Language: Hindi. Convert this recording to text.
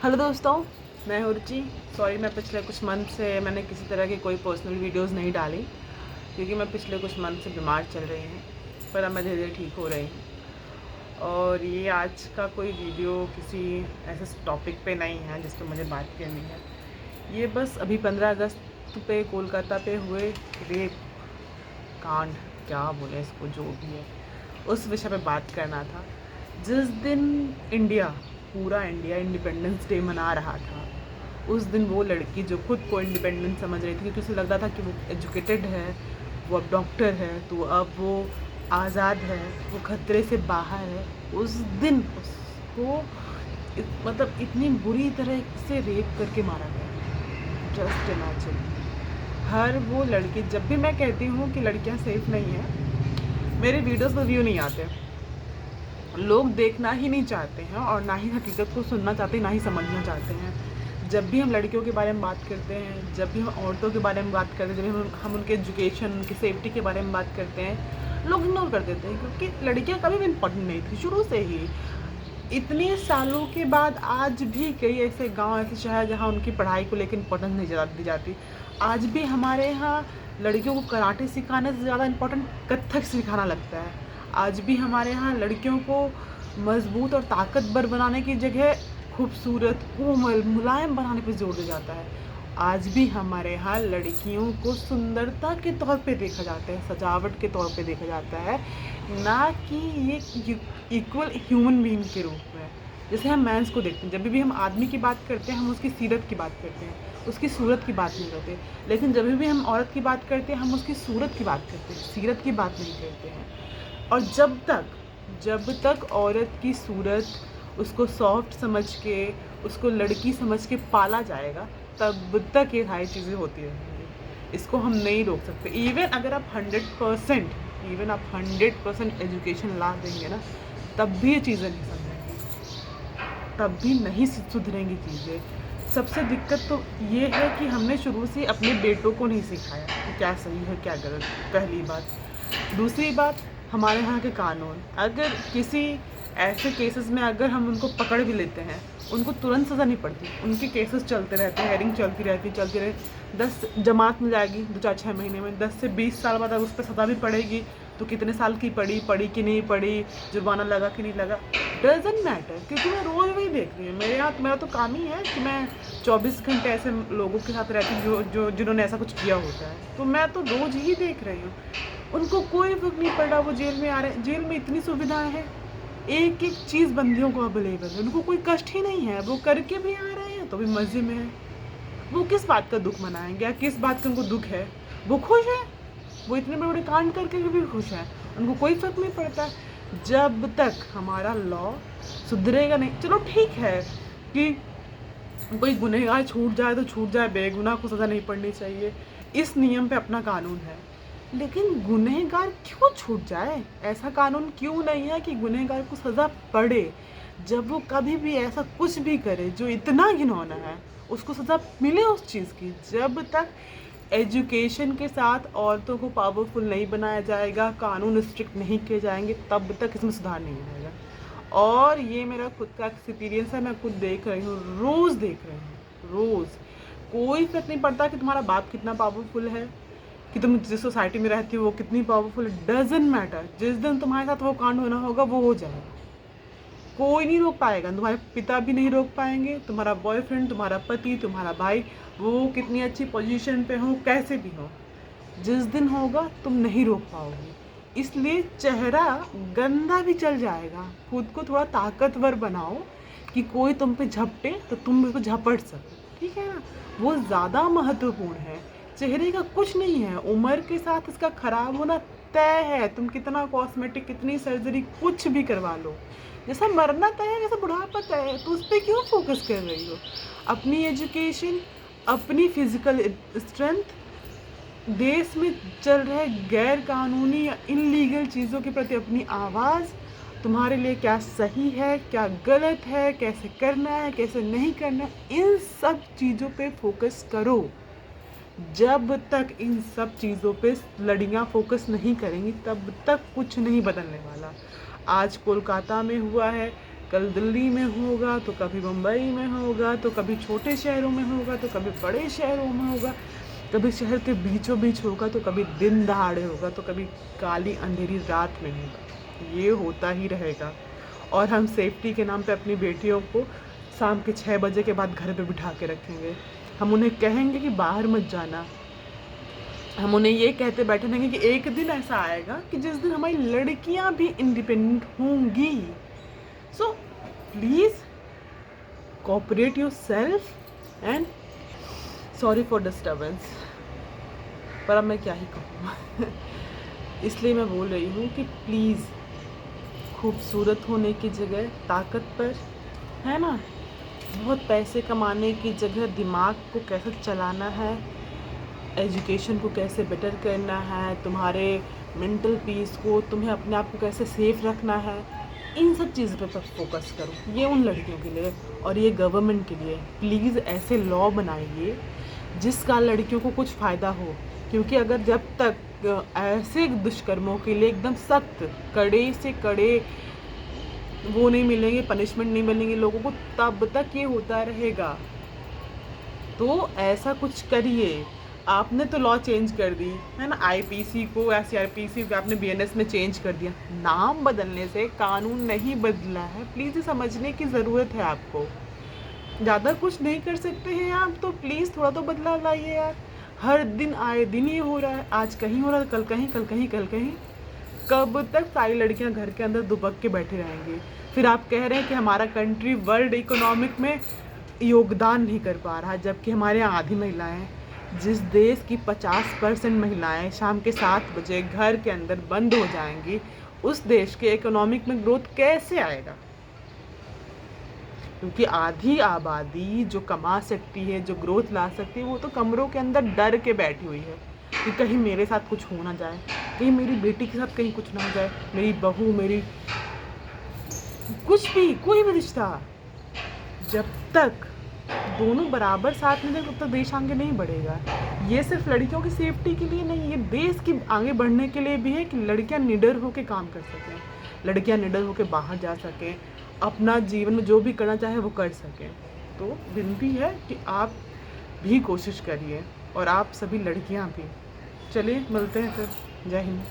हेलो दोस्तों, मैं हूँ रुचि। सॉरी, मैं पिछले कुछ मंथ से मैंने किसी तरह की कोई पर्सनल वीडियोस नहीं डाली क्योंकि मैं पिछले कुछ मंथ से बीमार चल रही हूँ, पर अब मैं धीरे धीरे ठीक हो रही हूँ। और ये आज का कोई वीडियो किसी ऐसे टॉपिक पे नहीं है जिस पर मुझे बात करनी है। ये बस अभी 15 अगस्त पे कोलकाता पे हुए रेप कांड, क्या बोले इसको, जो भी है, उस विषय पे बात करना था। जिस दिन पूरा इंडिया इंडिपेंडेंस डे मना रहा था, उस दिन वो लड़की जो खुद को इंडिपेंडेंट समझ रही थी क्योंकि उसे लगता था कि वो एजुकेटेड है, वो अब डॉक्टर है, तो अब वो आज़ाद है, वो खतरे से बाहर है, उस दिन उसको मतलब इतनी बुरी तरह से रेप करके मारा गया। Just imagine. हर वो लड़की, जब भी मैं कहती हूँ कि लड़कियाँ सेफ नहीं हैं, मेरे वीडियोस पर व्यू नहीं आते, लोग देखना ही नहीं चाहते हैं और ना ही हकीकत को सुनना चाहते हैं, ना ही समझना चाहते हैं। जब भी हम लड़कियों के बारे में बात करते हैं, जब भी हम औरतों के बारे में बात करते हैं, जब भी हम उनके एजुकेशन, उनकी सेफ्टी के बारे में बात करते हैं, लोग इग्नोर कर देते हैं क्योंकि लड़कियां कभी भी इम्पोर्टेंट नहीं थी शुरू से ही। इतने सालों के बाद आज भी कई ऐसे गांव, ऐसे शहर जहां उनकी पढ़ाई को लेकर इम्पोर्टेंस नहीं दी जाती। आज भी हमारे यहाँ लड़कियों को कराटे सिखाने से ज़्यादा इम्पोर्टेंट कथक सिखाना लगता है। आज भी हमारे यहाँ लड़कियों को मजबूत और ताकतवर बनाने की जगह खूबसूरत, कोमल, मुलायम बनाने पर जोर दिया जाता है। आज भी हमारे यहाँ लड़कियों को सुंदरता के तौर पे देखा जाता है, सजावट के तौर पे देखा जाता है, ना कि ये इक्वल ह्यूमन बीइंग के रूप में। जैसे हम मैंस को देखते हैं, जब भी हम आदमी की बात करते हैं हम उसकी सीरत की बात करते हैं, उसकी सूरत की बात नहीं करते। लेकिन जब भी हम औरत की बात करते हैं हम उसकी सूरत की बात करते हैं, सीरत की बात नहीं करते हैं। और जब तक औरत की सूरत उसको सॉफ्ट समझ के, उसको लड़की समझ के पाला जाएगा, तब तक ये सारी चीज़ें होती रहेंगी। इसको हम नहीं रोक सकते। इवन अगर आप 100% एजुकेशन ला देंगे ना, तब भी ये चीज़ें नहीं समझेंगी, तब भी नहीं सुधरेंगी चीज़ें। सबसे दिक्कत तो ये है कि हमने शुरू से अपने बेटों को नहीं सिखाया कि क्या सही है क्या गलत, पहली बात। दूसरी बात, हमारे यहाँ के कानून, अगर किसी ऐसे केसेस में अगर हम उनको पकड़ भी लेते हैं, उनको तुरंत सज़ा नहीं पड़ती, उनके केसेस चलते रहते हैं, हेयरिंग चलती रहती 10 जमात में जाएगी 2-4-6 महीने में, 10 से 20 साल बाद अगर उस पर सज़ा भी पड़ेगी तो कितने साल की पड़ी कि नहीं पड़ी, जुर्माना लगा कि नहीं लगा, डजेंट मैटर, क्योंकि मैं रोज़ वही देख रही हूँ। मेरा तो काम ही है कि मैं 24 घंटे ऐसे लोगों के साथ रहती हूँ जो जिन्होंने ऐसा कुछ किया होता है, तो मैं तो रोज़ ही देख रही हूँ। उनको कोई फर्क नहीं पड़ रहा, वो जेल में आ रहे हैं, जेल में इतनी सुविधाएं हैं, एक एक चीज़ बंदियों को अवेलेबल है, उनको कोई कष्ट ही नहीं है, वो करके भी आ रहे हैं तो भी मज़े में है। वो किस बात का दुख मनाएंगे या किस बात का उनको दुख है? वो खुश है, वो इतने बड़े बड़े कांड करके भी खुश है, उनको कोई फर्क नहीं पड़ता। जब तक हमारा लॉ सुधरेगा नहीं, चलो ठीक है कि कोई गुनहगार छूट जाए तो छूट जाए, बेगुनाह को सज़ा नहीं पड़नी चाहिए, इस नियम पे अपना कानून है। लेकिन गुनहगार क्यों छूट जाए? ऐसा कानून क्यों नहीं है कि गुनहगार को सज़ा पड़े? जब वो कभी भी ऐसा कुछ भी करे जो इतना घिनौना है, उसको सज़ा मिले उस चीज़ की। जब तक एजुकेशन के साथ औरतों को पावरफुल नहीं बनाया जाएगा, कानून स्ट्रिक्ट नहीं किए जाएंगे, तब तक इसमें सुधार नहीं आएगा। और ये मेरा खुद का एक्सपीरियंस है, मैं खुद देख रही हूँ, रोज़ देख रही हूँ, रोज़। कोई फर्क नहीं पड़ता कि तुम्हारा बाप कितना पावरफुल है, कि तुम जिस सोसाइटी में रहती हो वो कितनी पावरफुल है, डजेंट मैटर। जिस दिन तुम्हारे साथ वो कांड होना होगा वो हो जाएगा, कोई नहीं रोक पाएगा, तुम्हारे पिता भी नहीं रोक पाएंगे, तुम्हारा बॉयफ्रेंड, तुम्हारा पति, तुम्हारा भाई, वो कितनी अच्छी पोजीशन पे हो, कैसे भी हो, जिस दिन होगा तुम नहीं रोक पाओगे। इसलिए चेहरा गंदा भी चल जाएगा, खुद को थोड़ा ताकतवर बनाओ कि कोई तुम पे झपटे तो तुम उसको झपट सको, ठीक है ना? वो ज़्यादा महत्वपूर्ण है। चेहरे का कुछ नहीं है, उम्र के साथ इसका खराब होना तय है। तुम कितना कॉस्मेटिक, कितनी सर्जरी, कुछ भी करवा लो, जैसा मरना तय है वैसा बुढ़ापा तय है, तो उस पर क्यों फोकस कर रही हो? अपनी एजुकेशन, अपनी फिजिकल स्ट्रेंथ, देश में चल रहे गैर कानूनी या इनलीगल चीज़ों के प्रति अपनी आवाज़, तुम्हारे लिए क्या सही है क्या गलत है, कैसे करना है कैसे नहीं करना है, इन सब चीज़ों पे फोकस करो। जब तक इन सब चीज़ों पे लड़कियाँ फोकस नहीं करेंगी तब तक कुछ नहीं बदलने वाला। आज कोलकाता में हुआ है, कल दिल्ली में होगा तो कभी मुंबई में होगा, तो कभी छोटे शहरों में होगा तो कभी बड़े शहरों में होगा, कभी शहर के बीचों बीच होगा तो कभी दिन दहाड़े होगा, तो कभी काली अंधेरी रात में होगा। ये होता ही रहेगा। और हम सेफ्टी के नाम पे अपनी बेटियों को शाम के 6 बजे के बाद घर पे बिठा के रखेंगे। हम उन्हें कहेंगे कि बाहर मत जाना। हम उन्हें ये कहते बैठे रहेंगे कि एक दिन ऐसा आएगा कि जिस दिन हमारी लड़कियां भी इंडिपेंडेंट होंगी। So please cooperate your self and sorry for disturbance. पर अब मैं क्या ही कहूँ इसलिए मैं बोल रही हूँ कि प्लीज़ खूबसूरत होने की जगह ताकत पर, है ना, बहुत पैसे कमाने की जगह दिमाग को कैसे चलाना है, एजुकेशन को कैसे बेटर करना है, तुम्हारे मेंटल पीस को, तुम्हें अपने आप को कैसे सेफ रखना है, इन सब चीज़ों पे फोकस करो। ये उन लड़कियों के लिए और ये गवर्नमेंट के लिए। प्लीज़ ऐसे लॉ बनाइए जिसका लड़कियों को कुछ फ़ायदा हो, क्योंकि अगर जब तक ऐसे दुष्कर्मों के लिए एकदम सख्त कड़े से कड़े वो नहीं मिलेंगे, पनिशमेंट नहीं मिलेंगे लोगों को, तब तक ये होता रहेगा। तो ऐसा कुछ करिए। आपने तो लॉ चेंज कर दी है ना, आईपीसी को या सीआरपीसी को आपने बीएनएस में चेंज कर दिया। नाम बदलने से कानून नहीं बदला है। प्लीज़ ये समझने की ज़रूरत है आपको। ज़्यादा कुछ नहीं कर सकते हैं आप, तो प्लीज़ थोड़ा तो बदलाव लाइए यार। हर दिन आए दिन ये हो रहा है, आज कहीं हो रहा है, कल कहीं, कल कहीं, कल कहीं। कब तक सारी लड़कियां घर के अंदर दुबक के बैठे रहेंगी? फिर आप कह रहे हैं कि हमारा कंट्री वर्ल्ड इकोनॉमिक में योगदान नहीं कर पा रहा, जबकि हमारे यहाँ आधी महिलाएं हैं। जिस देश की 50% महिलाएं शाम के 7 बजे घर के अंदर बंद हो जाएंगी, उस देश के इकोनॉमिक में ग्रोथ कैसे आएगा? क्योंकि आधी आबादी जो कमा सकती है, जो ग्रोथ ला सकती है, वो तो कमरों के अंदर डर के बैठी हुई है कि कहीं मेरे साथ कुछ हो ना जाए, कहीं मेरी बेटी के साथ कहीं कुछ ना हो जाए, मेरी बहू, मेरी कुछ भी, कोई भी रिश्ता। जब तक दोनों बराबर साथ में दें तब तक देश आगे नहीं बढ़ेगा। ये सिर्फ लड़कियों की सेफ्टी के लिए नहीं, ये देश की आगे बढ़ने के लिए भी है कि लड़कियां निडर होकर काम कर सकें, लड़कियां निडर होकर बाहर जा सकें, अपना जीवन में जो भी करना चाहे वो कर सकें। तो विनती है कि आप भी कोशिश करिए और आप सभी लड़कियां भी। चलिए मिलते हैं फिर। जय हिंद।